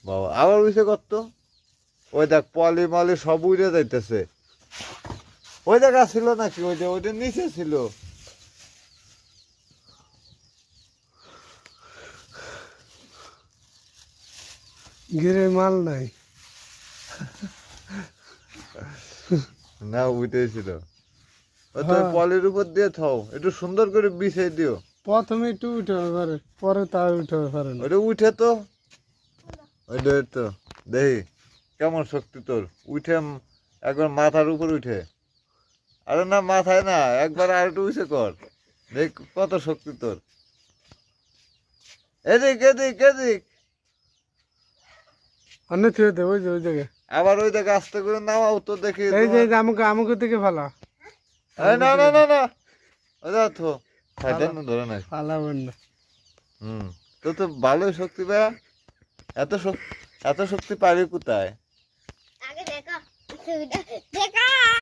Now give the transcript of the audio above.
বাবা আবার উঠে কত ওই দেখ পলি মলি সব উড়ে যাইতেছে ওই জায়গা ছিল নাকি ওইটা নিচে ছিল গিরে মাল নাই না উঠেছিল ও তো পলির উপর দিয়ে থাও একটু সুন্দর করে বিছিয়ে দিও প্রথমে একটু উঠে পারে পরে তার উঠে পারে না ওইটা উঠে তো ওইটা তো দেখি কেমন শক্তি তোর উঠে একবার মাথার উপর উঠে আরে না মাথায় না একবার আর একটু উঠে কর দেখ কত শক্তি তোর এদিক এদিক এদিক অন্য থুয়ে দে ওই যে ওই জায়গায় আবার ওই দিকে আস্তে করে নামাও তো দেখি এই যে আমাকে আমাকে থেকে ফালা না না না না ওটা তো সাইডে না ধরে না ফালাবেন না তো তো ভালোই শক্তি পায় এত শক্তি পারি কোথায় আগে দেখা